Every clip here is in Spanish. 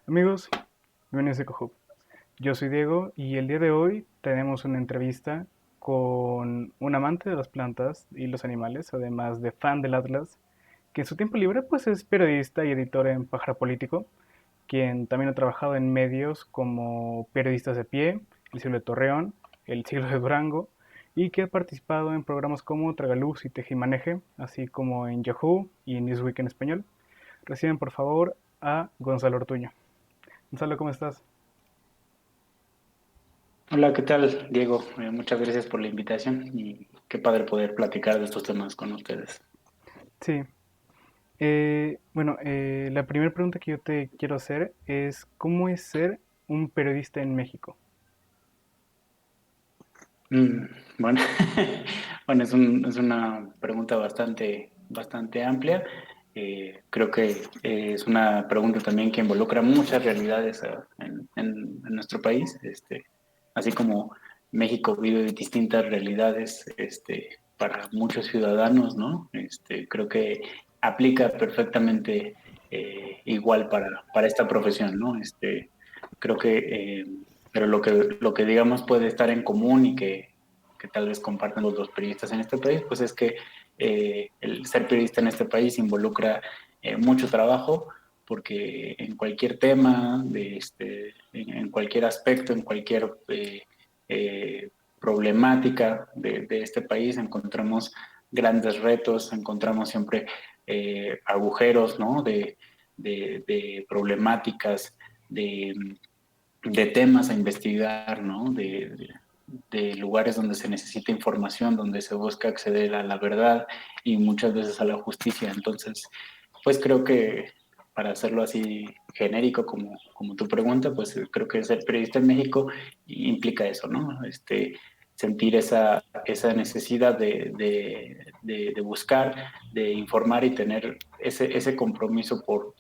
Amigos, bienvenidos a EcoHub. Yo soy Diego y el día de hoy tenemos una entrevista con un amante de las plantas y los animales, además de fan del Atlas, que en su tiempo libre pues es periodista y editor en Pájaro Político, quien también ha trabajado en medios como Periodistas de Pie, El Siglo de Torreón, El Siglo de Durango, y que ha participado en programas como Tragaluz y Tejimaneje, así como en Yahoo y en Newsweek en español. Reciben por favor a Gonzalo Ortuño. Gonzalo, ¿cómo estás? Hola, ¿qué tal, Diego? Muchas gracias por la invitación y qué padre poder platicar de estos temas con ustedes. Sí. La primera pregunta que yo te quiero hacer es, ¿cómo es ser un periodista en México? Mm, bueno, bueno, es una pregunta bastante amplia. Creo que es una pregunta también que involucra muchas realidades en nuestro país. Así como México vive distintas realidades para muchos ciudadanos, ¿no? Creo que aplica perfectamente igual para esta profesión, ¿no? Creo que pero lo que digamos puede estar en común y que tal vez compartan los dos periodistas en este país, pues es que el ser periodista en este país involucra mucho trabajo, porque en cualquier tema, en cualquier aspecto, en cualquier problemática de este país, encontramos grandes retos, encontramos siempre agujeros, ¿no? De problemáticas, de de temas a investigar, ¿no? De lugares donde se necesita información, donde se busca acceder a la verdad y muchas veces a la justicia. Entonces, pues creo que para hacerlo así genérico como tu pregunta, pues creo que ser periodista en México implica eso, ¿no? Sentir esa necesidad de buscar, de informar y tener ese compromiso por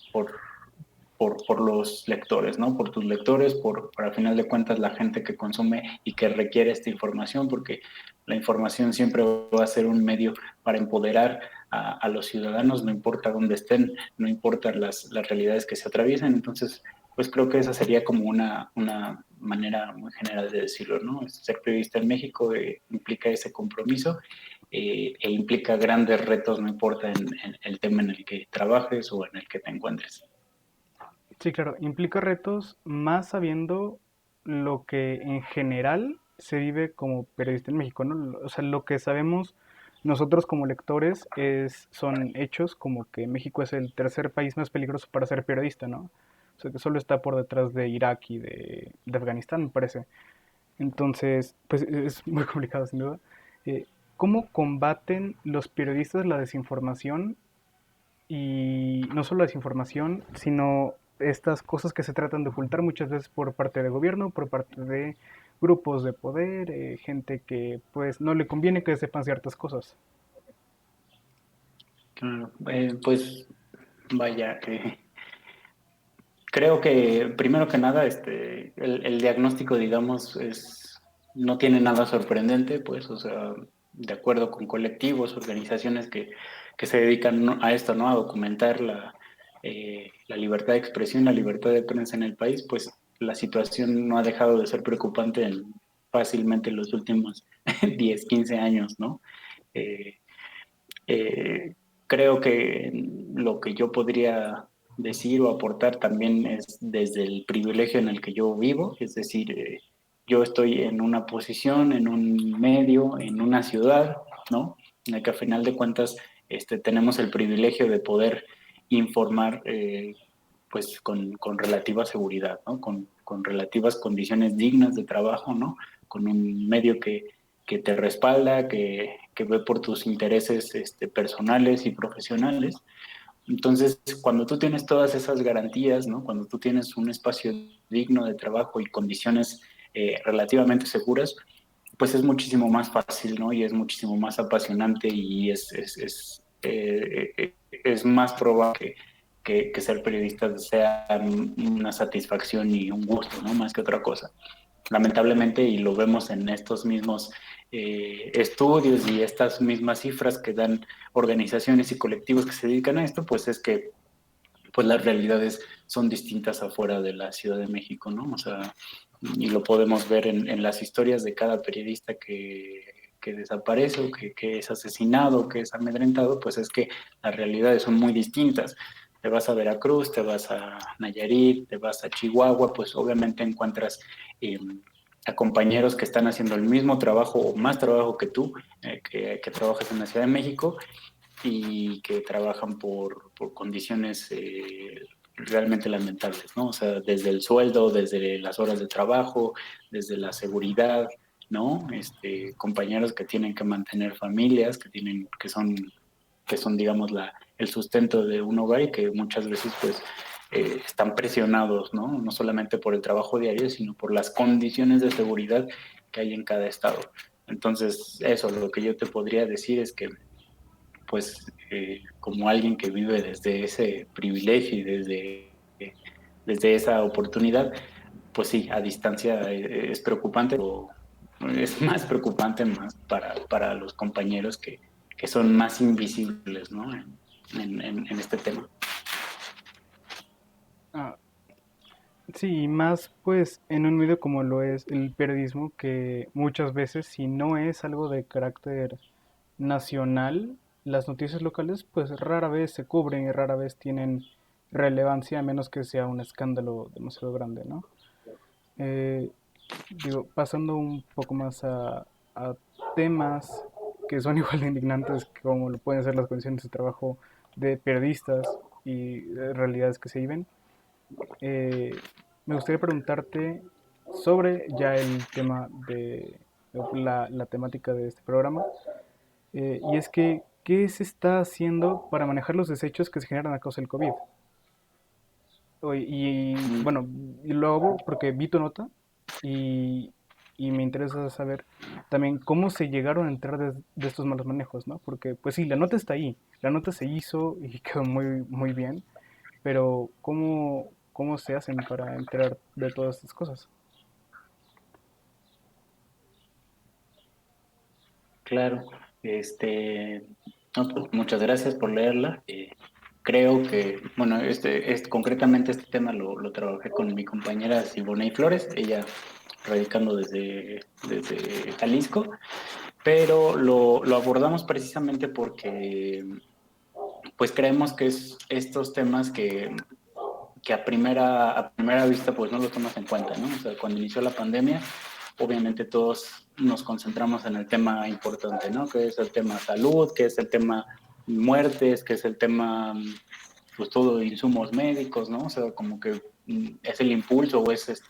los lectores, ¿no? Por tus lectores, por al final de cuentas la gente que consume y que requiere esta información, porque la información siempre va a ser un medio para empoderar a los ciudadanos, no importa dónde estén, no importan las realidades que se atraviesan. Entonces, pues creo que esa sería como una manera muy general de decirlo, ¿no? Ser periodista en México implica ese compromiso e implica grandes retos, no importa en el tema en el que trabajes o en el que te encuentres. Sí, claro, implica retos más sabiendo lo que en general se vive como periodista en México, ¿no? O sea, lo que sabemos nosotros como lectores son hechos como que México es el tercer país más peligroso para ser periodista, ¿no? O sea, que solo está por detrás de Irak y de Afganistán, me parece. Entonces, pues es muy complicado sin duda. Eh, ¿Cómo combaten los periodistas la desinformación? Y no solo la desinformación, sino estas cosas que se tratan de ocultar muchas veces por parte del gobierno, por parte de grupos de poder, gente que pues no le conviene que sepan ciertas cosas. Claro, pues vaya, creo que primero que nada, el diagnóstico, digamos, no tiene nada sorprendente, pues, o sea, de acuerdo con colectivos, organizaciones que se dedican a esto, ¿no? A documentar la libertad de expresión, la libertad de prensa en el país, pues la situación no ha dejado de ser preocupante fácilmente en los últimos 10 15 años, ¿no? Eh, eh, Creo que lo que yo podría decir o aportar también es desde el privilegio en el que yo vivo, es decir, yo estoy en una posición, en un medio, en una ciudad, ¿no? En la que a final de cuentas tenemos el privilegio de poder informar pues con relativa seguridad, ¿no? Con relativas condiciones dignas de trabajo, ¿no? Con un medio que te respalda, que ve por tus intereses personales y profesionales. Entonces, cuando tú tienes todas esas garantías, ¿no? Cuando tú tienes un espacio digno de trabajo y condiciones relativamente seguras, pues es muchísimo más fácil, ¿no? Y es muchísimo más apasionante y es más probable que ser periodista sea una satisfacción y un gusto, ¿no? Más que otra cosa. Lamentablemente, y lo vemos en estos mismos estudios y estas mismas cifras que dan organizaciones y colectivos que se dedican a esto, pues es que pues las realidades son distintas afuera de la Ciudad de México, ¿no? O sea, y lo podemos ver en las historias de cada periodista que desaparece o que es asesinado, que es amedrentado, pues es que las realidades son muy distintas. Te vas a Veracruz, te vas a Nayarit, te vas a Chihuahua, pues obviamente encuentras a compañeros que están haciendo el mismo trabajo o más trabajo que tú, que trabajas en la Ciudad de México, y que trabajan por condiciones realmente lamentables, ¿no? O sea, desde el sueldo, desde las horas de trabajo, desde la seguridad, ¿no? Compañeros que tienen que mantener familias, que son, digamos, el sustento de un hogar y que muchas veces, pues, están presionados, ¿no? No solamente por el trabajo diario, sino por las condiciones de seguridad que hay en cada estado. Entonces, eso, lo que yo te podría decir es que pues como alguien que vive desde ese privilegio y desde esa oportunidad, pues sí, a distancia es preocupante, o es más preocupante más para los compañeros que son más invisibles, ¿no? En este tema. Ah, sí, y más pues en un medio como lo es el periodismo, que muchas veces si no es algo de carácter nacional, las noticias locales pues rara vez se cubren y rara vez tienen relevancia a menos que sea un escándalo demasiado grande, ¿no? Eh, Digo, pasando un poco más a temas que son igual de indignantes como lo pueden ser las condiciones de trabajo de periodistas y realidades que se viven, eh, me gustaría preguntarte sobre ya el tema de la temática de este programa, y es que, ¿qué se está haciendo para manejar los desechos que se generan a causa del COVID? Y Mm, bueno, y lo hago porque vi tu nota y, y me interesa saber también cómo se llegaron a entrar de estos malos manejos, ¿no? Porque pues sí, la nota está ahí, la nota se hizo y quedó muy, muy bien, pero ¿cómo se hacen para enterar de todas estas cosas? claro, este, no, pues, muchas gracias por leerla. Creo que, bueno, concretamente este tema lo trabajé con mi compañera Siboney Flores, ella radicando desde Jalisco, pero lo abordamos precisamente porque pues creemos que es estos temas que a primera vista pues no los tomas en cuenta, ¿no? O sea, cuando inició la pandemia, obviamente todos nos concentramos en el tema importante, ¿no? Que es el tema salud, que es el tema muertes, que es el tema, pues todo, insumos médicos, ¿no? O sea, como que es el impulso o es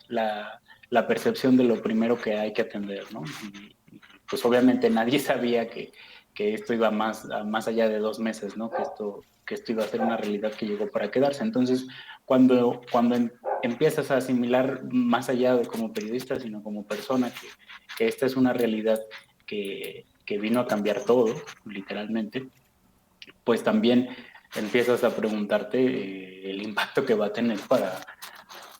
la, la percepción de lo primero que hay que atender, ¿no? Y, pues obviamente nadie sabía que esto iba más allá de 2 meses, ¿no? Que esto iba a ser una realidad que llegó para quedarse. Entonces, cuando empiezas a asimilar más allá de como periodista, sino como persona, que esta es una realidad que vino a cambiar todo, literalmente, pues también empiezas a preguntarte el impacto que va a tener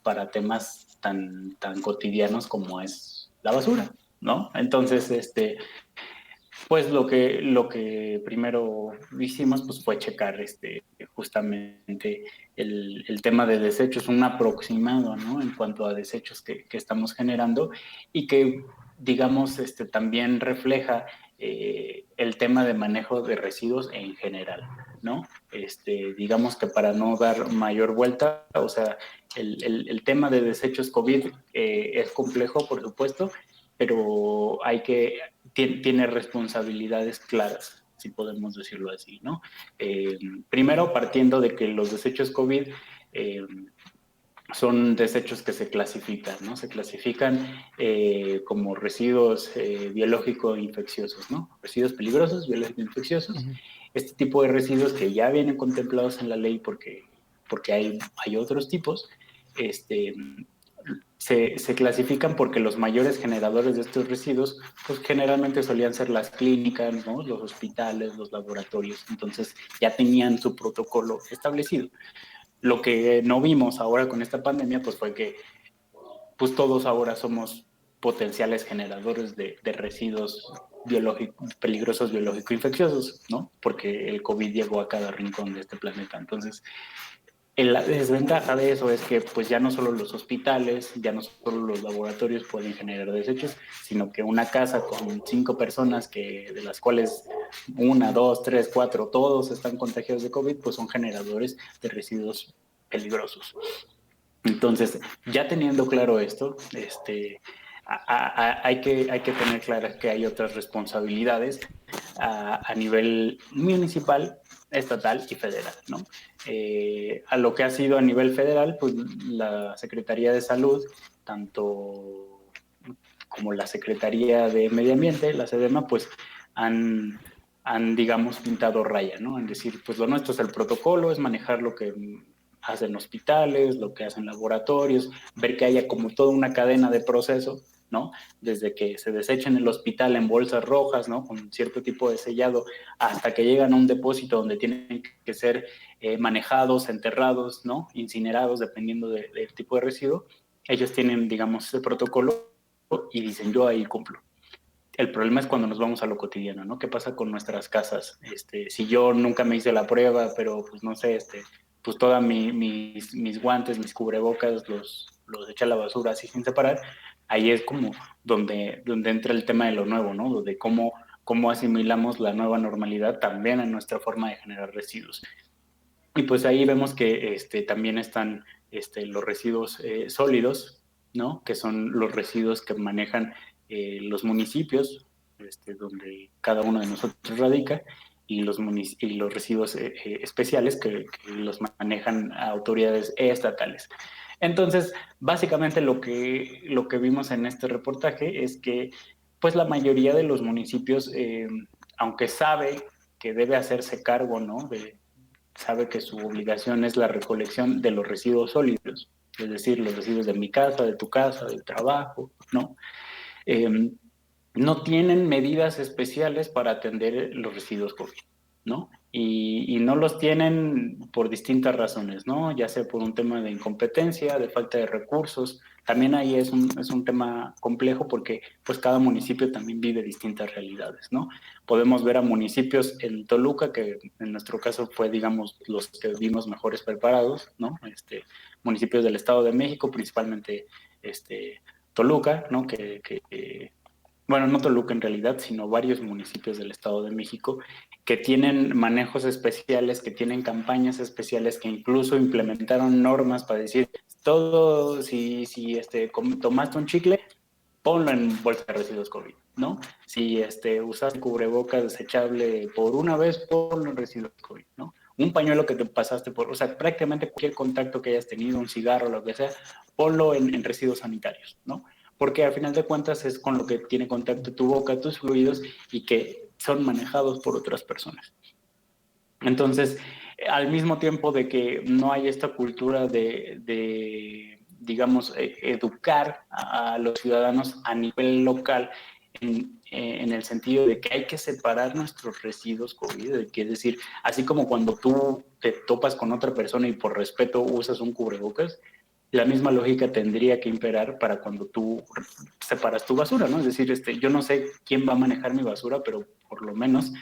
para temas tan cotidianos como es la basura, ¿no? Entonces, pues lo que primero hicimos pues fue checar justamente el tema de desechos, un aproximado, ¿no? En cuanto a desechos que estamos generando y que, digamos, también refleja el tema de manejo de residuos en general, ¿no? Digamos que para no dar mayor vuelta, o sea, el tema de desechos COVID es complejo, por supuesto, pero tiene responsabilidades claras, si podemos decirlo así, ¿no? Primero, partiendo de que los desechos COVID eh, son desechos que se clasifican, ¿no? Se clasifican como residuos biológicos infecciosos, ¿no? Residuos peligrosos, biológicos infecciosos. Ujú. Este tipo de residuos que ya vienen contemplados en la ley porque hay otros tipos, este, se clasifican porque los mayores generadores de estos residuos, pues generalmente solían ser las clínicas, ¿no? Los hospitales, los laboratorios, entonces ya tenían su protocolo establecido. Lo que no vimos ahora con esta pandemia, pues fue que pues todos ahora somos potenciales generadores de residuos peligrosos biológico-infecciosos, ¿no? Porque el COVID llegó a cada rincón de este planeta. Entonces, la desventaja de eso es que pues ya no solo los hospitales, ya no solo los laboratorios pueden generar desechos, sino que una casa con 5 personas, de las cuales 1, 2, 3, 4, todos están contagiados de COVID, pues son generadores de residuos peligrosos. Entonces, ya teniendo claro esto, hay que tener claro que hay otras responsabilidades a nivel municipal, estatal y federal, ¿no? A lo que ha sido a nivel federal, pues la Secretaría de Salud, tanto como la Secretaría de Medio Ambiente, la SEDEMA, pues han, digamos, pintado raya, ¿no? En decir, pues lo nuestro es el protocolo, es manejar lo que hacen hospitales, lo que hacen laboratorios, ver que haya como toda una cadena de proceso, ¿no? Desde que se desecha en el hospital en bolsas rojas, ¿no? Con cierto tipo de sellado, hasta que llegan a un depósito donde tienen que ser manejados, enterrados, ¿no? Incinerados, dependiendo del tipo de residuo. Ellos tienen, digamos, ese protocolo y dicen, yo ahí cumplo. El problema es cuando nos vamos a lo cotidiano, ¿no? ¿Qué pasa con nuestras casas? Si yo nunca me hice la prueba, pero pues no sé, pues todos mis guantes, mis cubrebocas, los eché a la basura así sin separar, ahí es como donde entra el tema de lo nuevo, ¿no? De cómo asimilamos la nueva normalidad también en nuestra forma de generar residuos. Y pues ahí vemos que también están los residuos sólidos, ¿no? Que son los residuos que manejan los municipios, donde cada uno de nosotros radica, y los residuos especiales que los manejan autoridades estatal. Entonces, básicamente lo que vimos en este reportaje es que pues la mayoría de los municipios, aunque sabe que debe hacerse cargo, ¿no? Sabe que su obligación es la recolección de los residuos sólidos, es decir, los residuos de mi casa, de tu casa, del trabajo, ¿no? Eh, no tienen medidas especiales para atender los residuos COVID, ¿no? Y no los tienen por distintas razones, ¿no? Ya sea por un tema de incompetencia, de falta de recursos. También ahí es un tema complejo porque pues cada municipio también vive distintas realidades, ¿no? Podemos ver a municipios en Toluca, que en nuestro caso fue, digamos, los que vimos mejores preparados, ¿no? Municipios del Estado de México, principalmente Toluca, ¿no? Bueno, no Toluca en realidad, sino varios municipios del Estado de México que tienen manejos especiales, que tienen campañas especiales, que incluso implementaron normas para decir, todo, si tomaste un chicle, ponlo en bolsa de residuos COVID, ¿no? Si usaste cubrebocas desechable por una vez, ponlo en residuos COVID, ¿no? Un pañuelo que te pasaste o sea, prácticamente cualquier contacto que hayas tenido, un cigarro, lo que sea, ponlo en residuos sanitarios, ¿no? Porque al final de cuentas es con lo que tiene contacto tu boca, tus fluidos y que son manejados por otras personas. Entonces, al mismo tiempo de que no hay esta cultura de digamos, educar a los ciudadanos a nivel local en el sentido de que hay que separar nuestros residuos COVID, que es decir, así como cuando tú te topas con otra persona y por respeto usas un cubrebocas, la misma lógica tendría que imperar para cuando tú separas tu basura, ¿no? Es decir, yo no sé quién va a manejar mi basura, pero por lo menos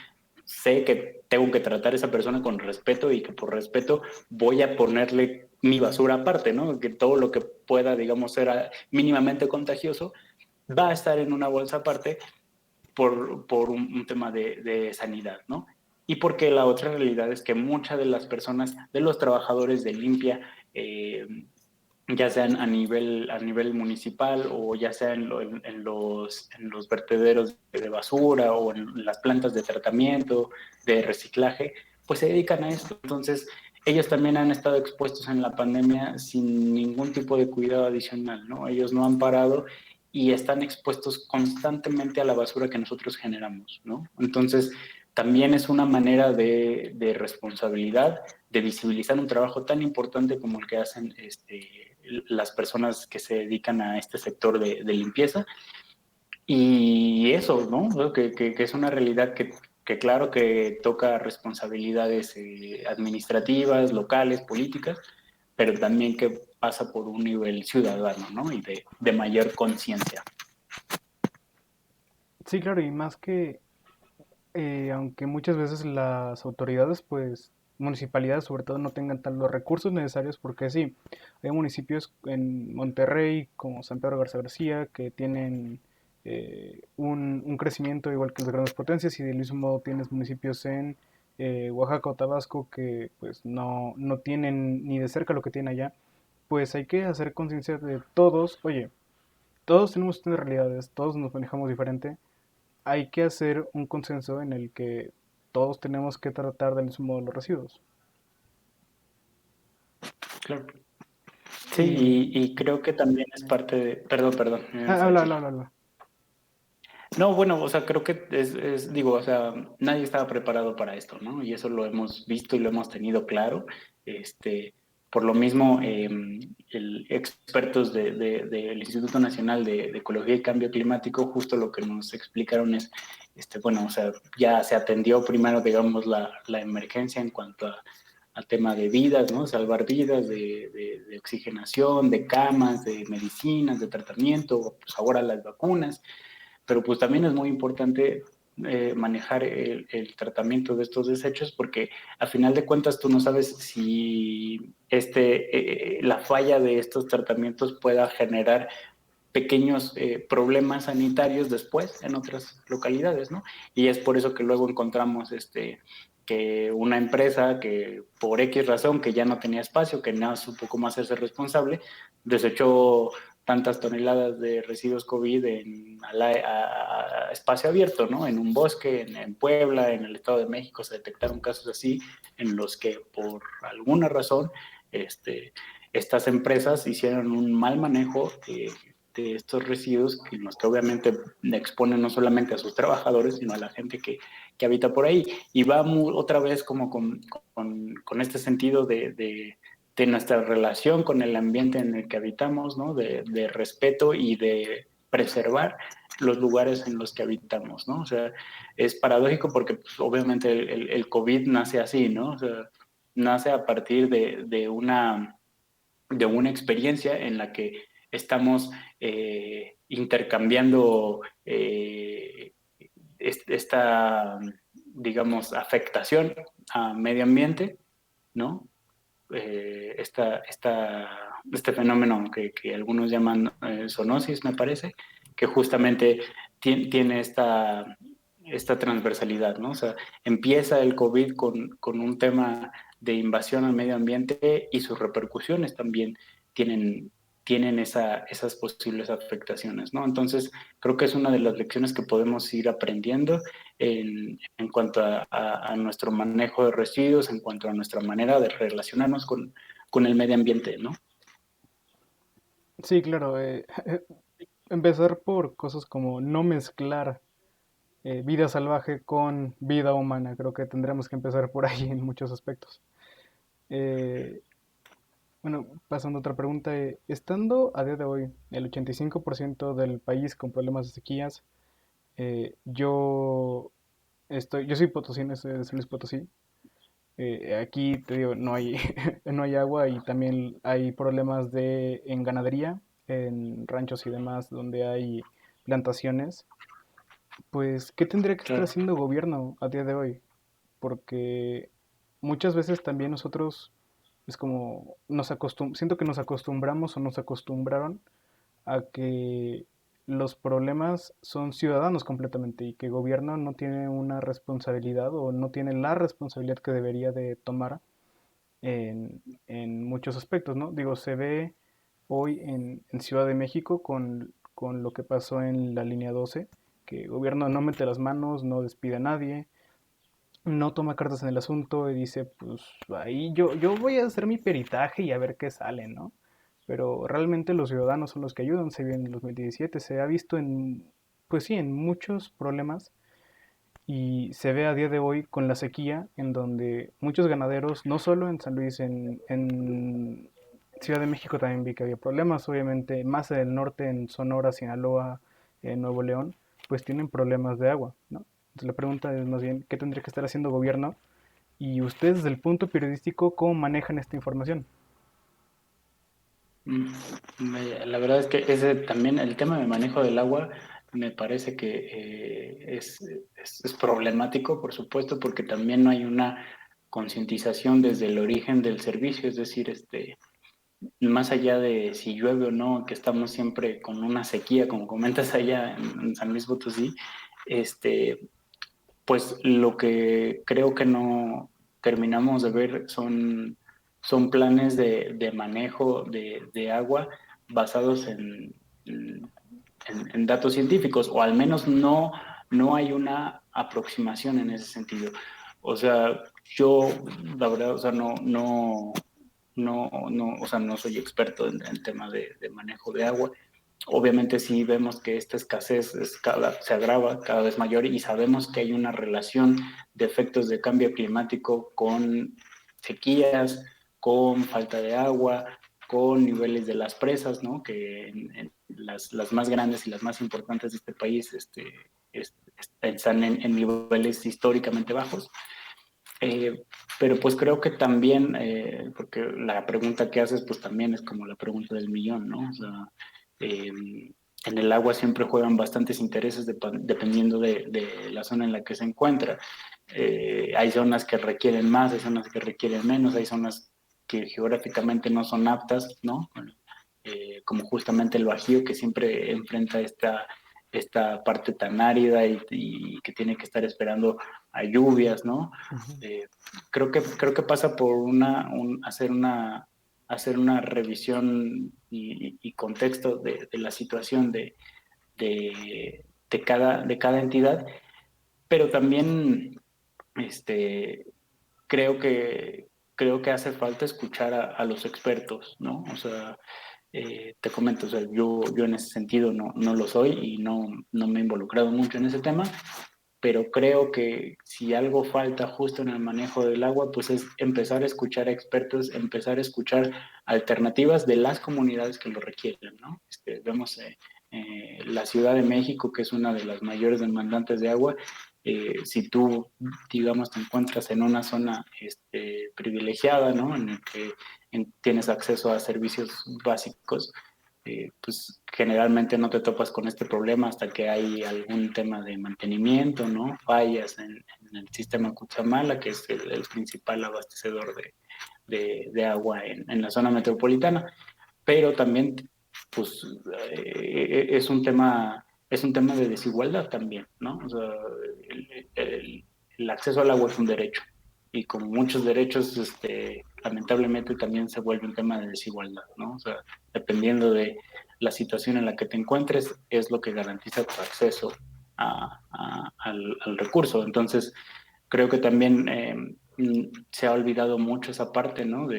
sé que tengo que tratar a esa persona con respeto y que por respeto voy a ponerle mi basura aparte, ¿no? Que todo lo que pueda, digamos, ser mínimamente contagioso va a estar en una bolsa aparte por un tema de sanidad, ¿no? Y porque la otra realidad es que muchas de las personas, de los trabajadores de limpia, ya sean a nivel municipal o ya sea en los vertederos de basura o en las plantas de tratamiento, de reciclaje, pues se dedican a esto. Entonces, ellos también han estado expuestos en la pandemia sin ningún tipo de cuidado adicional, ¿no? Ellos no han parado y están expuestos constantemente a la basura que nosotros generamos, ¿no? Entonces, también es una manera de responsabilidad, de visibilizar un trabajo tan importante como el que hacen las personas que se dedican a este sector de limpieza. Y eso, ¿no? Que es una realidad que claro que toca responsabilidades administrativas, locales, políticas, pero también que pasa por un nivel ciudadano, ¿no? Y de mayor conciencia. Sí, claro, y más que, aunque muchas veces las autoridades, pues, municipalidades sobre todo, no tengan los recursos necesarios, porque sí, hay municipios en Monterrey, como San Pedro Garza García, que tienen un crecimiento igual que las grandes potencias, y del mismo modo tienes municipios en Oaxaca o Tabasco que pues no tienen ni de cerca lo que tienen allá. Pues hay que hacer conciencia de todos, oye, todos tenemos estas realidades, todos nos manejamos diferente, hay que hacer un consenso en el que todos tenemos que tratar del mismo modo los residuos. Claro. Sí, Y... y creo que también es parte de... Perdón, perdón, me ibas a habla, decir. habla, habla, habla. No, bueno, o sea, creo que digo, o sea, nadie estaba preparado para esto, ¿no? Y eso lo hemos visto y lo hemos tenido claro. Este, por lo mismo, expertos del Instituto Nacional de Ecología y Cambio Climático, justo lo que nos explicaron es, bueno, o sea, ya se atendió primero, digamos, la emergencia en cuanto a tema de vidas, ¿no? Salvar vidas, de oxigenación, de camas, de medicinas, de tratamiento, pues ahora las vacunas, pero pues también es muy importante manejar el tratamiento de estos desechos porque a final de cuentas tú no sabes si la falla de estos tratamientos pueda generar pequeños problemas sanitarios después en otras localidades, ¿no? Y es por eso que luego encontramos que una empresa que por X razón, que ya no tenía espacio, que no supo cómo hacerse responsable, desechó tantas toneladas de residuos COVID a espacio abierto, ¿no? En un bosque, en Puebla, en el Estado de México se detectaron casos así en los que por alguna razón estas empresas hicieron un mal manejo de estos residuos, que los que obviamente exponen no solamente a sus trabajadores, sino a la gente que habita por ahí. Y va otra vez como con este sentido de nuestra relación con el ambiente en el que habitamos, ¿no? De respeto y de preservar los lugares en los que habitamos, ¿no? O sea, es paradójico porque pues, obviamente el COVID nace así, ¿no? O sea, nace a partir de una experiencia en la que estamos intercambiando esta, digamos, afectación a medio ambiente, ¿no? Este fenómeno que algunos llaman zoonosis, me parece, que justamente tiene esta transversalidad, ¿no? O sea, empieza el COVID con un tema de invasión al medio ambiente y sus repercusiones también tienen, tienen esas posibles afectaciones, ¿no? Entonces, creo que es una de las lecciones que podemos ir aprendiendo en cuanto a nuestro manejo de residuos, en cuanto a nuestra manera de relacionarnos con el medio ambiente, ¿no? Sí, claro. Empezar por cosas como no mezclar vida salvaje con vida humana. Creo que tendremos que empezar por ahí en muchos aspectos. Eh, bueno, pasando a otra pregunta. Estando a día de hoy el 85% del país con problemas de sequías, yo soy potosino, soy de San Luis Potosí. Aquí te digo, no hay, no hay agua y también hay problemas en ganadería, en ranchos y demás, donde hay plantaciones. Pues, ¿qué tendría que estar Claro. haciendo el gobierno a día de hoy? Porque muchas veces también nosotros es como siento que nos acostumbramos o nos acostumbraron a que los problemas son ciudadanos completamente y que el gobierno no tiene una responsabilidad o no tiene la responsabilidad que debería de tomar en muchos aspectos, ¿no? Digo, se ve hoy en Ciudad de México con lo que pasó en la línea 12, que el gobierno no mete las manos, no despide a nadie, no toma cartas en el asunto y dice, pues ahí yo voy a hacer mi peritaje y a ver qué sale, ¿no? Pero realmente los ciudadanos son los que ayudan, se vio en el 2017, se ha visto pues sí, en muchos problemas y se ve a día de hoy con la sequía, en donde muchos ganaderos, no solo en San Luis, en Ciudad de México también vi que había problemas, obviamente más en el norte, en Sonora, Sinaloa, en Nuevo León, pues tienen problemas de agua, ¿no? Entonces la pregunta es más bien, ¿qué tendría que estar haciendo el gobierno? Y ustedes desde el punto periodístico, ¿cómo manejan esta información? Mm, La verdad es que ese también, el tema de manejo del agua, me parece que es problemático, por supuesto, porque también no hay una concientización desde el origen del servicio, es decir, más allá de si llueve o no, que estamos siempre con una sequía, como comentas allá en San Luis Potosí, este, pues lo que creo que no terminamos de ver son planes de manejo de agua basados en datos científicos, o al menos no hay una aproximación en ese sentido. O sea, yo, la verdad, o sea, o sea, no soy experto en temas de manejo de agua. Obviamente sí vemos que esta escasez se agrava cada vez mayor y sabemos que hay una relación de efectos de cambio climático con sequías, con falta de agua, con niveles de las presas, ¿no? Que en las más grandes y las más importantes de este país están en niveles históricamente bajos. Eh, pero pues creo que también, porque la pregunta que haces pues también es como la pregunta del millón, ¿no? O sea, eh, en el agua siempre juegan bastantes intereses dependiendo de la zona en la que se encuentra. Hay zonas que requieren más, hay zonas que requieren menos, hay zonas que geográficamente no son aptas, ¿no? Como justamente el Bajío, que siempre enfrenta esta parte tan árida y que tiene que estar esperando a lluvias, ¿no? Ujú. Eh, creo que pasa por hacer una revisión y contexto de la situación de cada entidad, pero también este, creo que, creo que hace falta escuchar a los expertos, ¿no? O sea, te comento, o sea, yo en ese sentido no lo soy y no me he involucrado mucho en ese tema, pero creo que si algo falta justo en el manejo del agua, pues es empezar a escuchar a expertos, empezar a escuchar alternativas de las comunidades que lo requieren, ¿no? Vemos la Ciudad de México, que es una de las mayores demandantes de agua. Si tú, digamos, te encuentras en una zona privilegiada, ¿no? En el que tienes acceso a servicios básicos, pues generalmente no te topas con este problema hasta que hay algún tema de mantenimiento, ¿no? Fallas en el sistema Cutzamala, que es el principal abastecedor de agua en la zona metropolitana. Pero también, pues, es un tema de desigualdad también, ¿no? O sea, el acceso al agua es un derecho y como muchos derechos, lamentablemente también se vuelve un tema de desigualdad, ¿no? O sea, dependiendo de la situación en la que te encuentres, es lo que garantiza tu acceso al recurso. Entonces, creo que también se ha olvidado mucho esa parte, ¿no?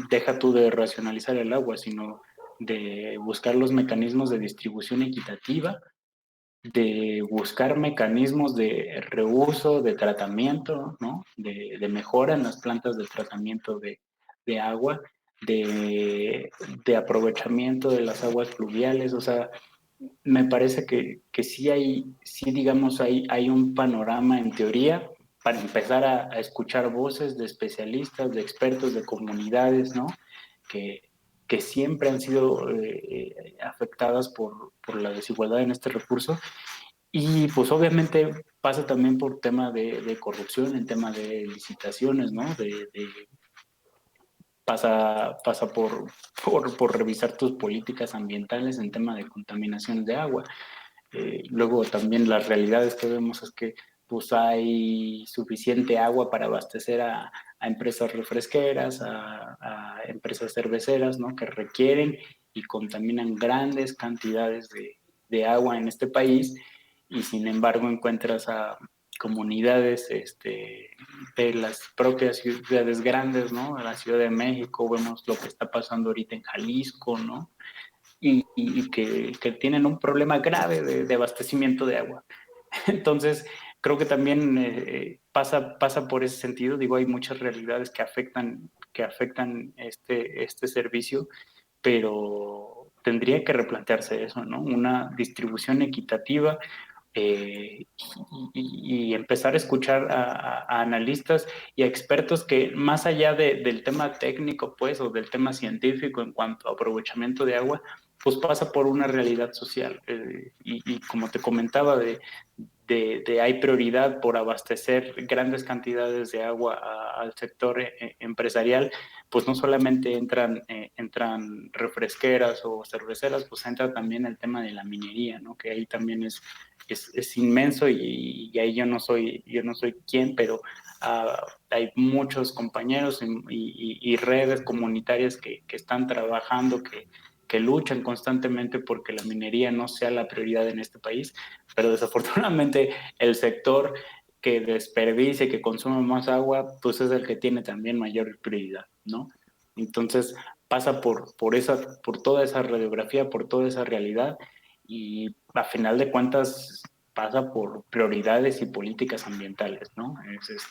Deja tú de racionalizar el agua, sino de buscar los mecanismos de distribución equitativa, de buscar mecanismos de reuso, de tratamiento, ¿no? De mejora en las plantas de tratamiento de agua, de aprovechamiento de las aguas pluviales, o sea, me parece que sí digamos, hay un panorama en teoría para empezar a escuchar voces de especialistas, de expertos, de comunidades, ¿no? Que, que siempre han sido afectadas por la desigualdad en este recurso. Y pues obviamente pasa también por tema de corrupción, en tema de licitaciones, ¿no? Pasa por revisar tus políticas ambientales en tema de contaminación de agua. Luego también las realidades que vemos es que pues hay suficiente agua para abastecer a empresas refresqueras, a empresas cerveceras, ¿no? Que requieren y contaminan grandes cantidades de agua en este país y sin embargo encuentras a comunidades de las propias ciudades grandes, ¿no? De la Ciudad de México, vemos lo que está pasando ahorita en Jalisco, ¿no? Y que tienen un problema grave de abastecimiento de agua. Entonces, creo que también pasa por ese sentido. Digo, hay muchas realidades que afectan este servicio, pero tendría que replantearse eso, ¿no? Una distribución equitativa y empezar a escuchar a analistas y a expertos que más allá del tema técnico, pues, o del tema científico en cuanto a aprovechamiento de agua, pues pasa por una realidad social. Y como te comentaba, de hay prioridad por abastecer grandes cantidades de agua al sector empresarial, pues no solamente entran refresqueras o cerveceras, pues entra también el tema de la minería, ¿no? Que ahí también es inmenso y ahí yo no soy quien, pero hay muchos compañeros y redes comunitarias que están trabajando, que luchan constantemente porque la minería no sea la prioridad en este país, pero desafortunadamente el sector que desperdicia, que consume más agua, pues es el que tiene también mayor prioridad, ¿no? Entonces pasa por toda esa radiografía, por toda esa realidad y a final de cuentas pasa por prioridades y políticas ambientales, ¿no? Es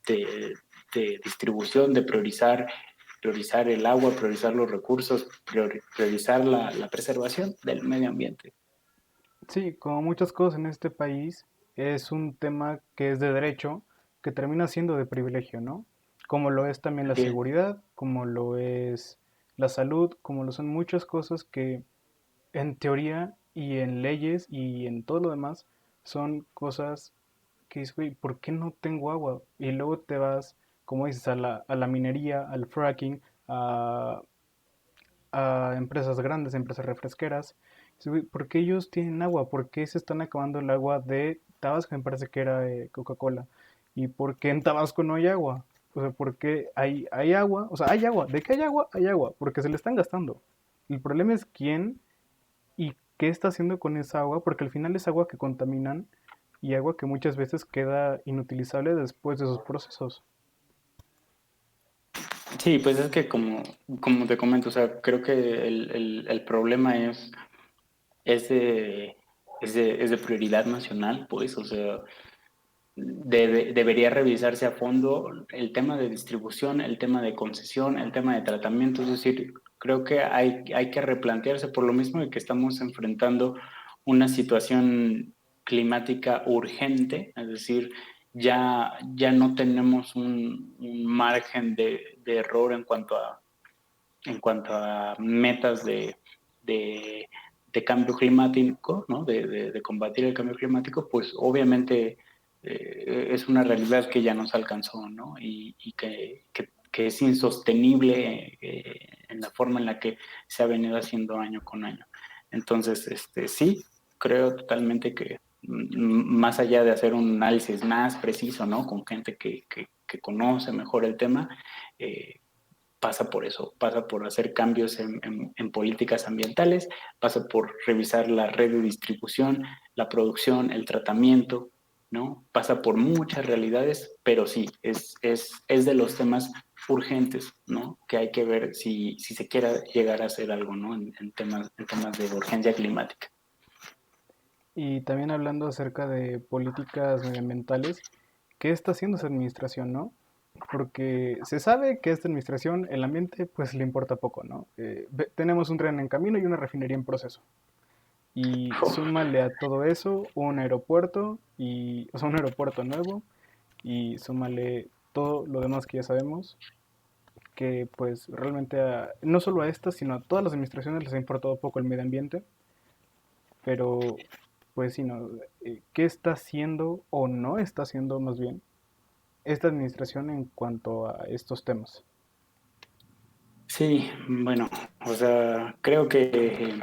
de, de distribución, de priorizar el agua, priorizar los recursos, priorizar la preservación del medio ambiente. Sí, como muchas cosas en este país, es un tema que es de derecho, que termina siendo de privilegio, ¿no? Como lo es también la Sí, seguridad, como lo es la salud, como lo son muchas cosas que en teoría y en leyes y en todo lo demás son cosas que dices, güey, ¿por qué no tengo agua? Y luego te vas, como dices, a la minería, al fracking, a, a empresas grandes, empresas refresqueras. Dices, güey, ¿por qué ellos tienen agua? ¿Por qué se están acabando el agua de Tabasco? Me parece que era Coca-Cola. ¿Y por qué en Tabasco no hay agua? O sea, ¿por qué hay agua? O sea, hay agua. ¿De qué hay agua? Hay agua. Porque se le están gastando. El problema es quién y qué está haciendo con esa agua, porque al final es agua que contaminan y agua que muchas veces queda inutilizable después de esos procesos. sí, pues es que como te comento, o sea, creo que el problema es de, es de prioridad nacional, pues, o sea, debería revisarse a fondo el tema de distribución, el tema de concesión, el tema de tratamiento. Es decir, creo que hay que replantearse por lo mismo de que estamos enfrentando una situación climática urgente, es decir, ya no tenemos un margen de error en cuanto a metas de, de cambio climático, ¿no? De combatir el cambio climático, pues obviamente es una realidad que ya nos alcanzó, ¿no? Y que es insostenible en la forma en la que se ha venido haciendo año con año. Entonces, sí, creo totalmente que más allá de hacer un análisis más preciso, ¿no? Con gente que conoce mejor el tema, pasa por eso, pasa por hacer cambios en políticas ambientales, pasa por revisar la red de distribución, la producción, el tratamiento, ¿no? Pasa por muchas realidades, pero sí, es de los temas urgentes, ¿no? Que hay que ver si se quiera llegar a hacer algo, ¿no? En temas de urgencia climática. Y también hablando acerca de políticas medioambientales, ¿qué está haciendo esa administración, no? Porque se sabe que a esta administración el ambiente pues le importa poco, ¿no? Tenemos un tren en camino y una refinería en proceso. Y súmale a todo eso un aeropuerto, o sea, un aeropuerto nuevo, y súmale todo lo demás que ya sabemos, que pues realmente no solo a estas, sino a todas las administraciones les ha importado poco el medio ambiente, pero pues sí, ¿no? ¿Qué está haciendo o no está haciendo más bien esta administración en cuanto a estos temas? Sí, bueno, o sea, creo que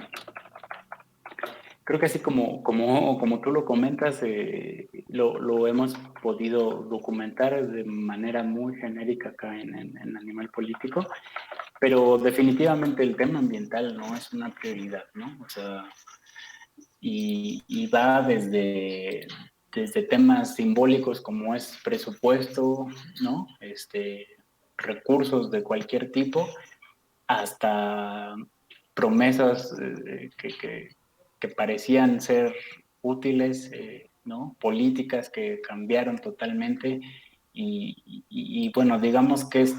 así como tú lo comentas, lo hemos podido documentar de manera muy genérica acá en Animal Político, pero definitivamente el tema ambiental no es una prioridad, ¿no? O sea, y va desde temas simbólicos como es presupuesto, ¿no? Recursos de cualquier tipo, hasta promesas que parecían ser útiles, ¿no? Políticas que cambiaron totalmente y, bueno, digamos que es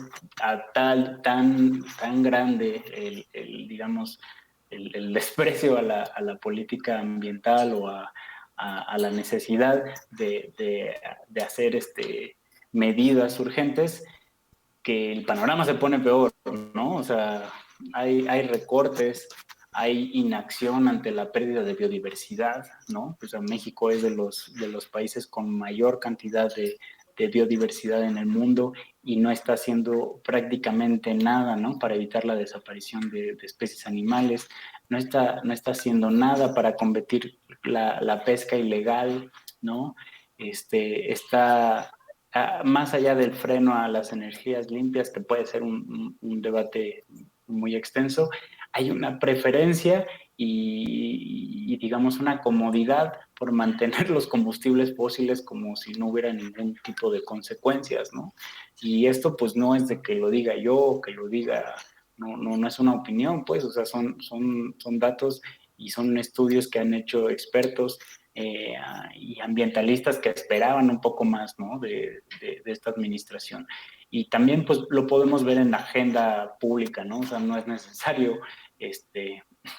tan grande digamos, el desprecio a la política ambiental o a la necesidad de hacer medidas urgentes que el panorama se pone peor, ¿no? O sea, hay recortes, hay inacción ante la pérdida de biodiversidad, ¿no? O sea, México es de los países con mayor cantidad de biodiversidad en el mundo y no está haciendo prácticamente nada, ¿no? Para evitar la desaparición de especies animales, no está haciendo nada para combatir la pesca ilegal, ¿no? Está más allá del freno a las energías limpias, que puede ser un debate muy extenso, hay una preferencia y, digamos, una comodidad por mantener los combustibles fósiles como si no hubiera ningún tipo de consecuencias, ¿no? Y esto pues no es de que lo diga yo o que lo diga, no es una opinión, pues, o sea, son datos y son estudios que han hecho expertos y ambientalistas que esperaban un poco más, ¿no? De esta administración. Y también pues lo podemos ver en la agenda pública, ¿no? O sea, no es necesario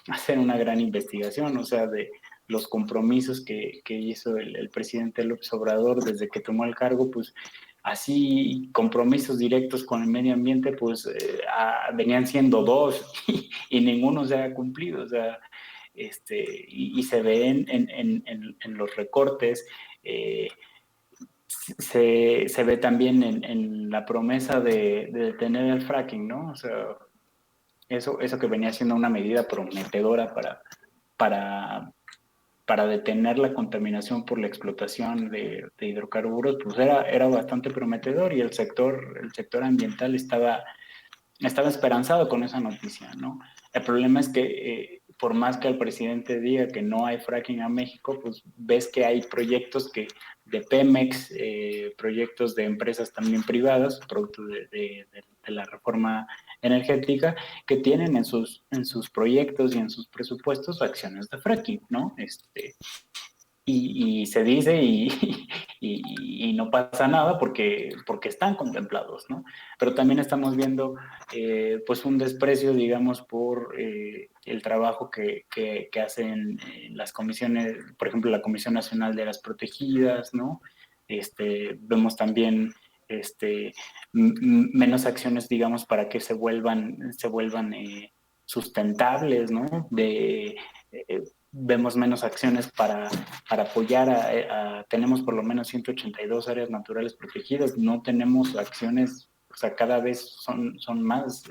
hacer una gran investigación, o sea, de los compromisos que hizo el presidente López Obrador desde que tomó el cargo, pues así compromisos directos con el medio ambiente, pues venían siendo dos y ninguno se ha cumplido, o sea, y se ve en los recortes, eh, se ve también en la promesa de detener el fracking, ¿no? O sea, eso que venía siendo una medida prometedora para, para detener la contaminación por la explotación de hidrocarburos, pues era bastante prometedor y el sector ambiental estaba esperanzado con esa noticia, ¿no? El problema es que por más que el presidente diga que no hay fracking a México, pues ves que hay proyectos de Pemex, proyectos de empresas también privadas, producto de la reforma energética, que tienen en sus proyectos y en sus presupuestos acciones de fracking, ¿no? Y se dice y no pasa nada porque están contemplados, ¿no? Pero también estamos viendo pues un desprecio, digamos, por el trabajo que hacen las comisiones, por ejemplo, la Comisión Nacional de las Protegidas, ¿no? Vemos también menos acciones, digamos, para que se vuelvan sustentables, ¿no? Vemos menos acciones para apoyar tenemos por lo menos 182 áreas naturales protegidas, no tenemos acciones, o sea, cada vez son más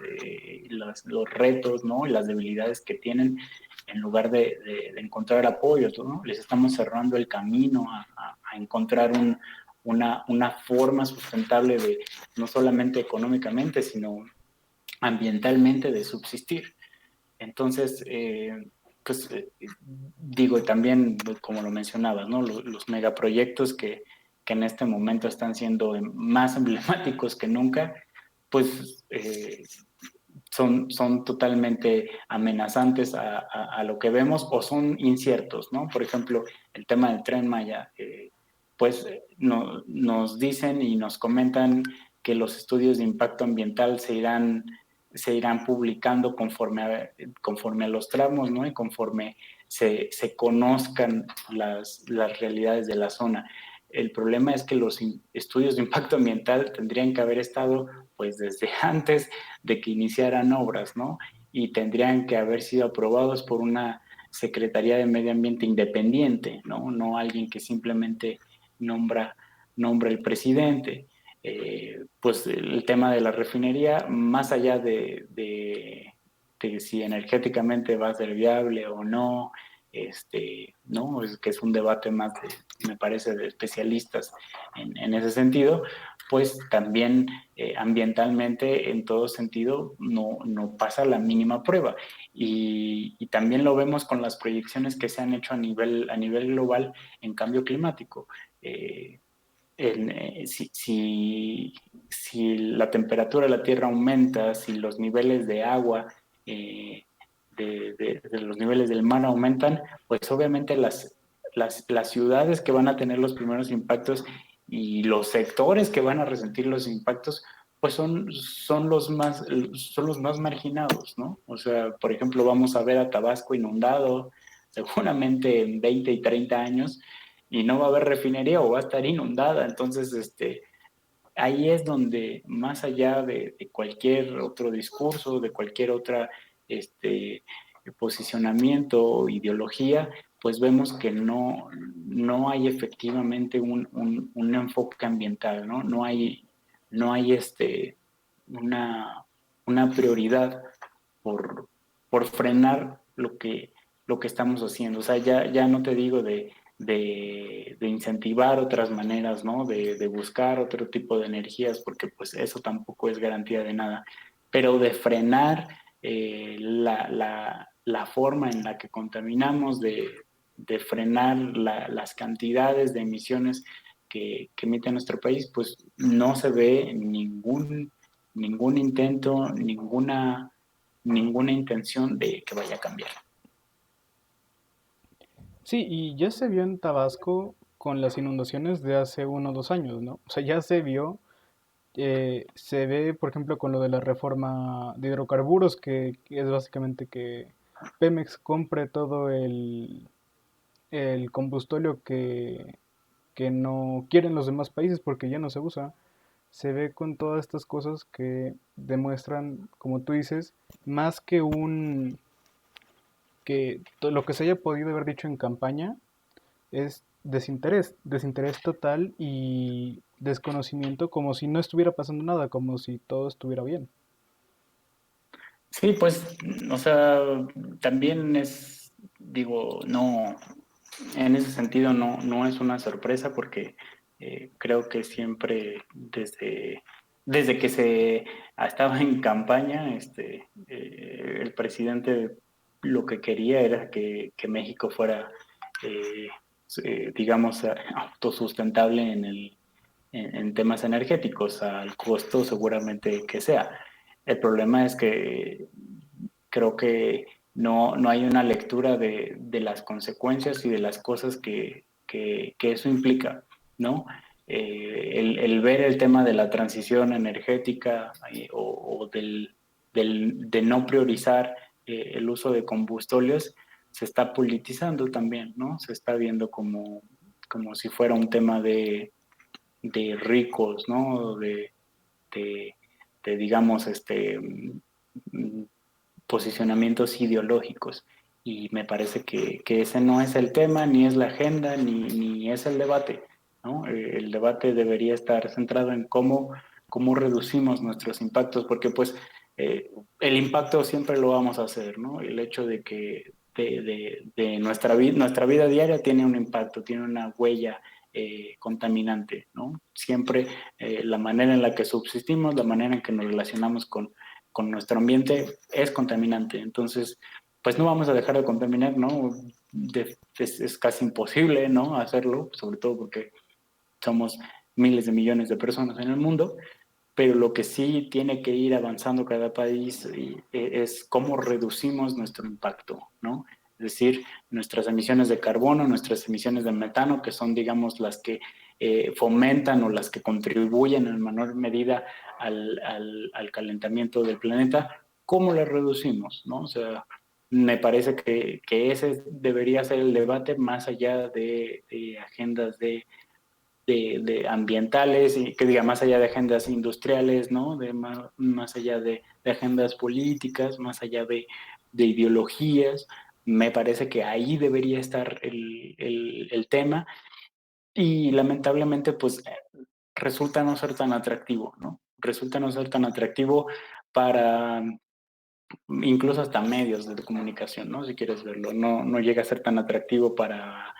los retos, ¿no? Y las debilidades que tienen en lugar de encontrar apoyos, ¿no? Les estamos cerrando el camino a encontrar una forma sustentable de, no solamente económicamente, sino ambientalmente de subsistir. Entonces, pues digo, también, como lo mencionabas, ¿no? Los megaproyectos que en este momento están siendo más emblemáticos que nunca, pues son totalmente amenazantes a lo que vemos o son inciertos, ¿no? Por ejemplo, el tema del Tren Maya, pues nos dicen y nos comentan que los estudios de impacto ambiental se irán publicando conforme a los tramos, ¿no? Y conforme se conozcan las realidades de la zona. El problema es que los estudios de impacto ambiental tendrían que haber estado pues desde antes de que iniciaran obras, ¿no? Y tendrían que haber sido aprobados por una Secretaría de Medio Ambiente independiente, ¿no? No alguien que simplemente nombra, nombra el presidente. Pues el tema de la refinería, más allá de si energéticamente va a ser viable o no, ¿no? Es que es un debate más, me parece, de especialistas en ese sentido, pues también ambientalmente en todo sentido no pasa la mínima prueba. Y también lo vemos con las proyecciones que se han hecho a nivel global en cambio climático. Si la temperatura de la Tierra aumenta, si los niveles de agua, eh, de los niveles del mar aumentan, pues obviamente las ciudades que van a tener los primeros impactos y los sectores que van a resentir los impactos, pues son los más marginados, ¿no? O sea, por ejemplo, vamos a ver a Tabasco inundado seguramente en 20 y 30 años y no va a haber refinería o va a estar inundada. Entonces, ahí es donde, más allá de cualquier otro discurso, de cualquier otra este, posicionamiento o ideología, pues vemos que no hay efectivamente un enfoque ambiental, ¿no? No hay una, una prioridad por, por frenar lo que estamos haciendo. O sea, ya no te digo de incentivar otras maneras, ¿no? De buscar otro tipo de energías, porque pues eso tampoco es garantía de nada, pero de frenar la forma en la que contaminamos, de frenar las cantidades de emisiones que emite nuestro país, pues no se ve ningún intento, ninguna intención de que vaya a cambiar. Sí, y ya se vio en Tabasco con las inundaciones de hace 1 o 2 años, ¿no? O sea, ya se vio, se ve, por ejemplo, con lo de la reforma de hidrocarburos, que es básicamente que Pemex compre todo el combustóleo que no quieren los demás países porque ya no se usa. Se ve con todas estas cosas que demuestran, como tú dices, más que lo que se haya podido haber dicho en campaña es desinterés, desinterés total y desconocimiento, como si no estuviera pasando nada, como si todo estuviera bien. Sí, pues, o sea, también digo, no, en ese sentido no es una sorpresa porque creo que siempre desde que se estaba en campaña, el presidente lo que quería era que México fuera, eh, digamos, autosustentable en temas energéticos, al costo seguramente que sea. El problema es que creo que no hay una lectura de las consecuencias y de las cosas que eso implica, ¿no? El ver el tema de la transición energética o de no priorizar el uso de combustibles se está politizando también, ¿no? Se está viendo como si fuera un tema de ricos, ¿no? De, digamos, posicionamientos ideológicos. Y me parece que ese no es el tema, ni es la agenda, ni es el debate, ¿no? El debate debería estar centrado en cómo reducimos nuestros impactos, porque pues el impacto siempre lo vamos a hacer, ¿no? El hecho de que de nuestra vida diaria tiene un impacto, tiene una huella contaminante, ¿no? Siempre la manera en la que subsistimos, la manera en que nos relacionamos con nuestro ambiente es contaminante. Entonces, pues no vamos a dejar de contaminar, ¿no? Es casi imposible, ¿no? Hacerlo, sobre todo porque somos miles de millones de personas en el mundo, pero lo que sí tiene que ir avanzando cada país es cómo reducimos nuestro impacto, ¿no? Es decir, nuestras emisiones de carbono, nuestras emisiones de metano, que son, digamos, las que fomentan o las que contribuyen en menor medida al calentamiento del planeta, ¿cómo las reducimos, no? O sea, me parece que ese debería ser el debate más allá de agendas de ambientales y que diga más allá de agendas industriales, ¿no? Más allá de agendas políticas, más allá de ideologías. Me parece que ahí debería estar el tema y lamentablemente pues resulta no ser tan atractivo, ¿no? Resulta no ser tan atractivo para incluso hasta medios de comunicación, ¿no? Si quieres verlo, no llega a ser tan atractivo para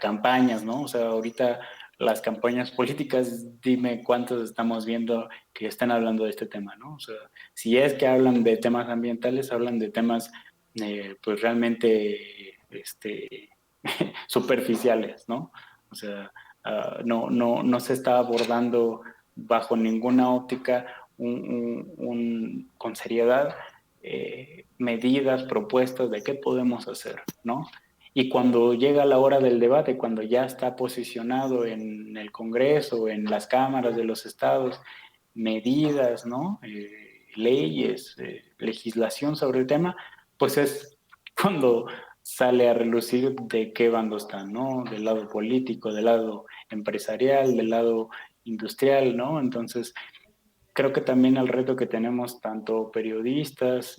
campañas, ¿no? O sea, ahorita las campañas políticas, dime cuántos estamos viendo que están hablando de este tema, ¿no? O sea, si es que hablan de temas ambientales, hablan de temas, pues realmente, superficiales, ¿no? O sea, no se está abordando bajo ninguna óptica con seriedad medidas, propuestas de qué podemos hacer, ¿no? Y cuando llega la hora del debate, cuando ya está posicionado en el Congreso, en las cámaras de los estados, medidas, ¿no? Leyes, legislación sobre el tema, pues es cuando sale a relucir de qué bando están, ¿no? Del lado político, del lado empresarial, del lado industrial, ¿no? Entonces, creo que también el reto que tenemos tanto periodistas,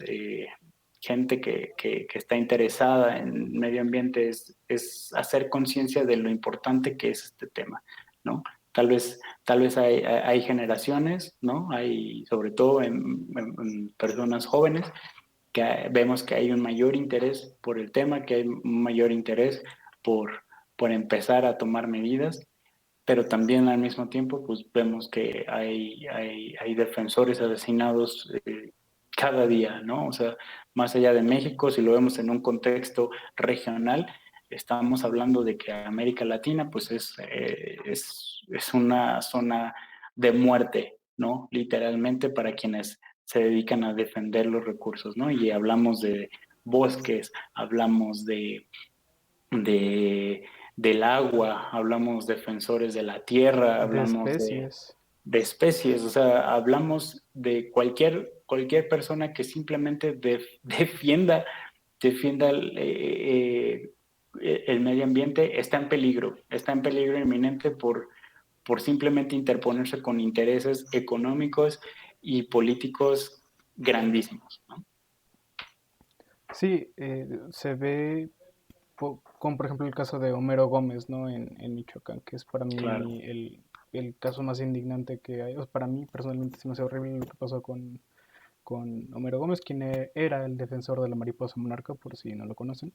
gente que está interesada en medio ambiente es hacer conciencia de lo importante que es este tema, ¿no? Tal vez hay generaciones, ¿no? Hay, sobre todo en personas jóvenes, vemos que hay un mayor interés por el tema, que hay un mayor interés por, por empezar a tomar medidas, pero también al mismo tiempo pues vemos que hay defensores asesinados cada día, ¿no? O sea, más allá de México, si lo vemos en un contexto regional, estamos hablando de que América Latina pues es una zona de muerte, ¿no? Literalmente para quienes se dedican a defender los recursos, ¿no? Y hablamos de bosques, hablamos de, del agua, hablamos defensores de la tierra, de hablamos especies. de especies, o sea, hablamos de cualquier persona que simplemente defienda el medio ambiente, está en peligro inminente por simplemente interponerse con intereses económicos y políticos grandísimos, ¿no? Sí, se ve como por ejemplo el caso de Homero Gómez, ¿no? En Michoacán, que es para Claro. mí el caso más indignante que hay. O sea, para mí personalmente se me hace horrible lo que pasó con Homero Gómez, quien era el defensor de la mariposa monarca, por si no lo conocen.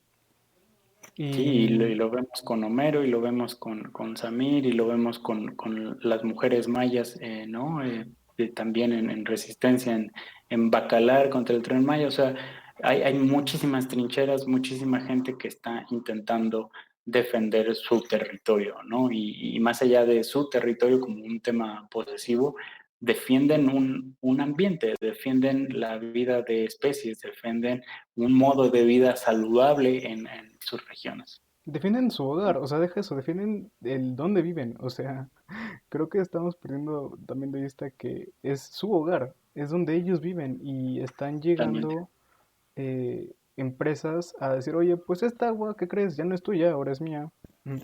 Sí, Y y lo vemos con Homero, y lo vemos con Samir, y lo vemos con las mujeres mayas, ¿no? También en resistencia, en Bacalar contra el Tren Maya. O sea, hay muchísimas trincheras, muchísima gente que está intentando defender su territorio, ¿no? Y más allá de su territorio como un tema posesivo, defienden un ambiente, defienden la vida de especies, defienden un modo de vida saludable en sus regiones. defienden su hogar, ¿No? o sea, deja eso, defienden el dónde viven. O sea, creo que estamos perdiendo también de vista que es su hogar, es donde ellos viven y están Totalmente. llegando empresas a decir, oye, pues esta agua, ¿qué crees? Ya no es tuya, ahora es mía. Mm.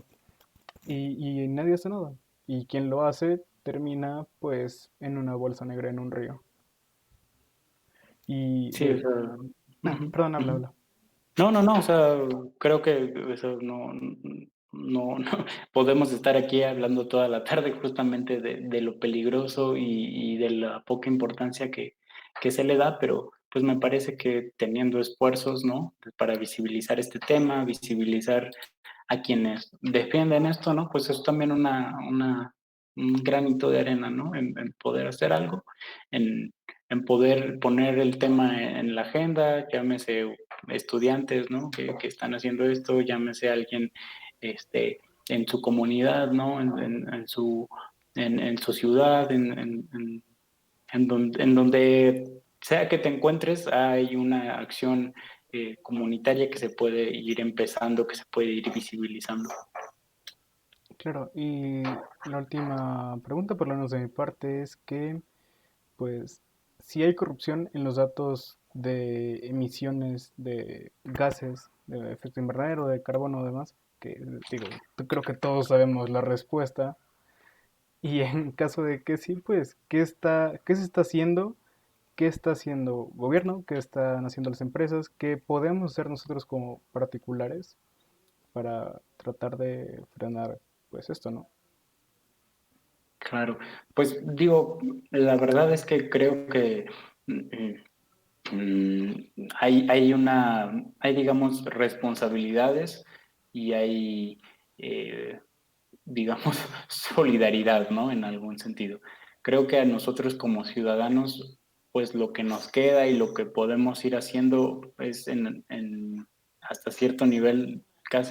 Y nadie hace nada. Y quien lo hace termina pues en una bolsa negra en un río. Y Sí, o sea, no, ujú, perdón, habla, ujú. habla. No, no, no, o sea, creo que eso no podemos estar aquí hablando toda la tarde justamente de lo peligroso y de la poca importancia que se le da, pero pues me parece que teniendo esfuerzos, ¿no? Para visibilizar este tema, visibilizar a quienes defienden esto, ¿no? Pues es también un granito de arena, ¿no? En poder hacer algo, en, en poder poner el tema en la agenda, llámese estudiantes, ¿no? Que están haciendo esto, llámese alguien en su comunidad, ¿no? En su ciudad, en donde sea que te encuentres, hay una acción comunitaria que se puede ir empezando, que se puede ir visibilizando. Claro, y la última pregunta, por lo menos de mi parte, es que, pues, si hay corrupción en los datos de emisiones de gases de efecto invernadero, de carbono, demás, que digo, creo que todos sabemos la respuesta. Y en caso de que sí, pues, qué se está haciendo? ¿Qué está haciendo gobierno? ¿Qué están haciendo las empresas? ¿Qué podemos hacer nosotros como particulares para tratar de frenar, pues, esto, ¿no? Claro, pues digo, la verdad es que creo que hay digamos responsabilidades y hay eh, digamos, solidaridad, ¿no? En algún sentido. Creo que a nosotros como ciudadanos, pues lo que nos queda y lo que podemos ir haciendo es hasta cierto nivel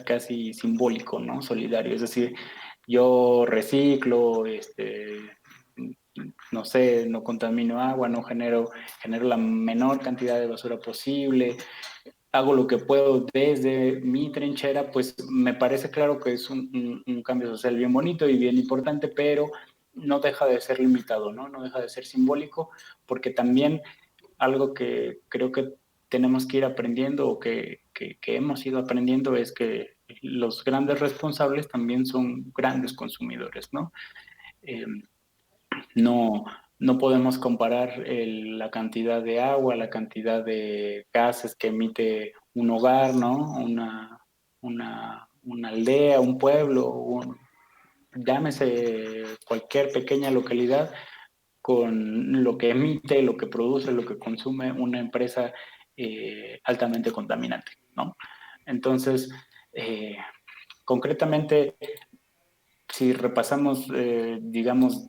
casi simbólico, ¿no? Solidario. Es decir, yo reciclo, no sé, no contamino agua, no genero la menor cantidad de basura posible, hago lo que puedo desde mi trinchera, pues me parece claro que es un cambio social bien bonito y bien importante, pero no deja de ser limitado, ¿no? No deja de ser simbólico, porque también algo que creo que tenemos que ir aprendiendo o que hemos ido aprendiendo es que los grandes responsables también son grandes consumidores, ¿no? Eh, no, no podemos comparar la cantidad de agua, la cantidad de gases que emite un hogar, ¿no? Una aldea, un pueblo, llámese cualquier pequeña localidad, con lo que emite, lo que produce, lo que consume una empresa altamente contaminante, ¿no? Entonces, eh, concretamente, si repasamos, digamos,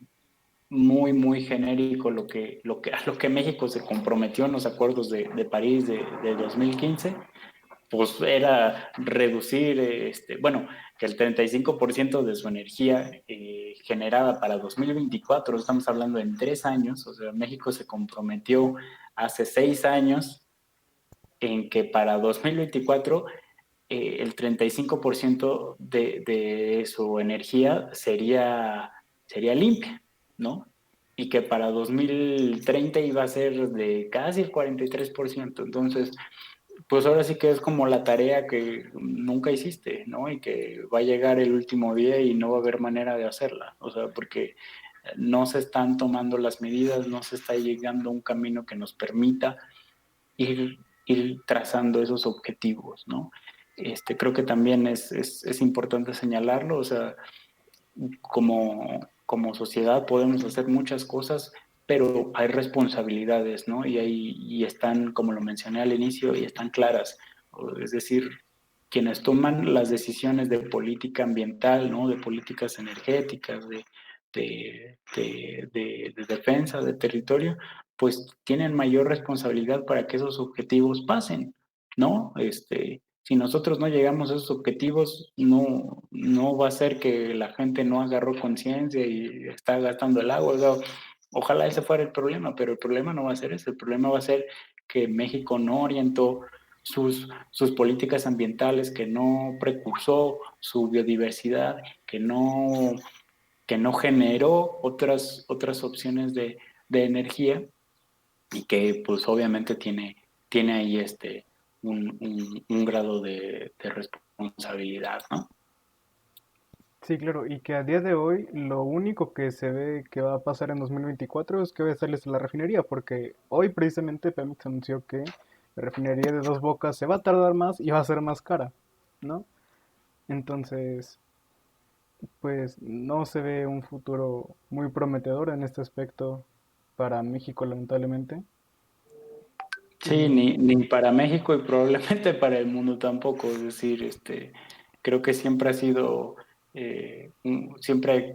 muy genérico a lo que México se comprometió en los acuerdos de París de 2015, pues era reducir, bueno, que el 35% de su energía generada para 2024, estamos hablando en 3 años, o sea, México se comprometió hace 6 años en que para 2024 el 35% de su energía sería limpia, ¿no? Y que para 2030 iba a ser de casi el 43%. Entonces, pues ahora sí que es como la tarea que nunca hiciste, ¿no? Y que va a llegar el último día y no va a haber manera de hacerla. O sea, porque no se están tomando las medidas, no se está llegando a un camino que nos permita ir trazando esos objetivos, ¿no? Creo que también es importante señalarlo, o sea, como sociedad podemos hacer muchas cosas, pero hay responsabilidades, ¿no? Y están, como lo mencioné al inicio, y están claras. Es decir, quienes toman las decisiones de política ambiental, ¿no? De políticas energéticas, de defensa del territorio, pues tienen mayor responsabilidad para que esos objetivos pasen, ¿no? Si nosotros no llegamos a esos objetivos, no va a ser que la gente no agarró conciencia y está gastando el agua. O sea, ojalá ese fuera el problema, pero el problema no va a ser ese. El problema va a ser que México no orientó sus políticas ambientales, que no precursó su biodiversidad, que no generó otras opciones de energía y que pues obviamente tiene ahí un grado de responsabilidad, ¿no? Sí, claro, y que a día de hoy lo único que se ve que va a pasar en 2024 es que va a salir la refinería, porque hoy precisamente Pemex anunció que la refinería de Dos Bocas se va a tardar más y va a ser más cara, ¿no? Entonces, pues no se ve un futuro muy prometedor en este aspecto para México, lamentablemente. Sí, Y ni para México y probablemente para el mundo tampoco. Es decir, creo que siempre ha sido, siempre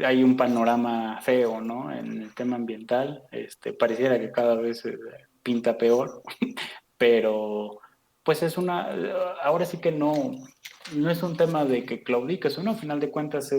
hay un panorama feo, ¿no? En el tema ambiental, pareciera que cada vez pinta peor, pero pues ahora sí que no es un tema de que claudiques, uno, a final de cuentas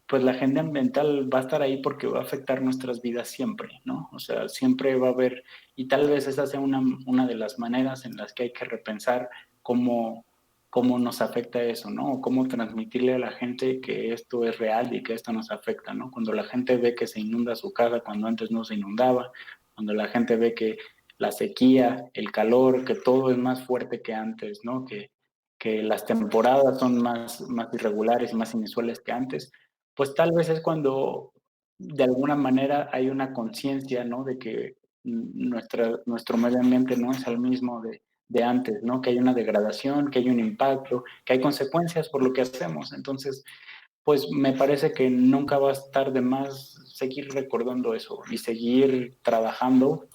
pues la agenda ambiental va a estar ahí porque va a afectar nuestras vidas siempre, ¿no? O sea, siempre va a haber, y tal vez esa sea una de las maneras en las que hay que repensar cómo, cómo nos afecta eso, ¿no? O cómo transmitirle a la gente que esto es real y que esto nos afecta, ¿no? Cuando la gente ve que se inunda su casa cuando antes no se inundaba, cuando la gente ve que la sequía, el calor, que todo es más fuerte que antes, ¿no? Que las temporadas son más irregulares y más inusuales que antes, pues tal vez es cuando de alguna manera hay una conciencia, ¿no? De que nuestro medio ambiente no es el mismo de antes, ¿no? Que hay una degradación, que hay un impacto, que hay consecuencias por lo que hacemos. Entonces, pues me parece que nunca va a estar de más seguir recordando eso y seguir trabajando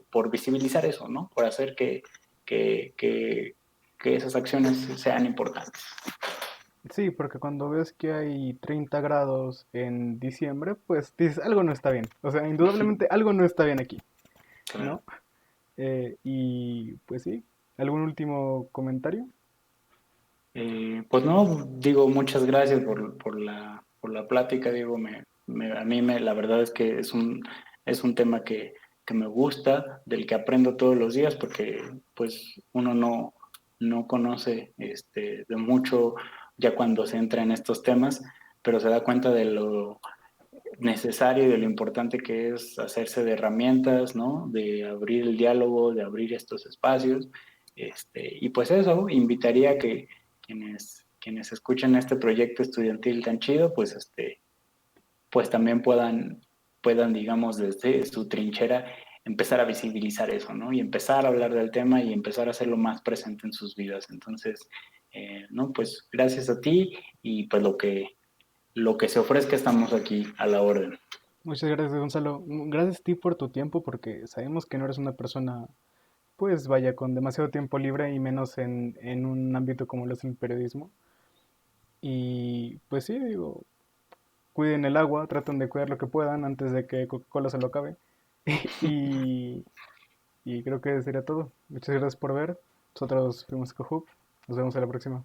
por visibilizar eso, ¿no? Por hacer que, que, que esas acciones sean importantes. sí, porque cuando ves que hay 30 grados en diciembre, pues dices, algo no está bien. O sea, indudablemente algo no está bien aquí, Claro. ¿no? Y pues sí, ¿algún último comentario? Pues no, digo, muchas gracias por la plática, digo, a mí la verdad es que es un tema que me gusta, del que aprendo todos los días, porque pues uno no conoce de mucho ya cuando se entra en estos temas, pero se da cuenta de lo necesario y de lo importante que es hacerse de herramientas, ¿no? De abrir el diálogo, de abrir estos espacios. Y pues eso, invitaría a que quienes escuchen este proyecto estudiantil tan chido, pues también puedan puedan, digamos, desde su trinchera empezar a visibilizar eso, ¿no? Y empezar a hablar del tema y empezar a hacerlo más presente en sus vidas. Entonces, no, pues gracias a ti y pues lo que se ofrezca estamos aquí a la orden. Muchas gracias, Gonzalo. Gracias a ti por tu tiempo, porque sabemos que no eres una persona, pues vaya, con demasiado tiempo libre y menos en un ámbito como lo es el periodismo. Y pues sí, digo, cuiden el agua, traten de cuidar lo que puedan antes de que Coca-Cola se lo acabe. y, y creo que sería todo. Muchas gracias por ver. Nosotros fuimos Cohub. Nos vemos a la próxima.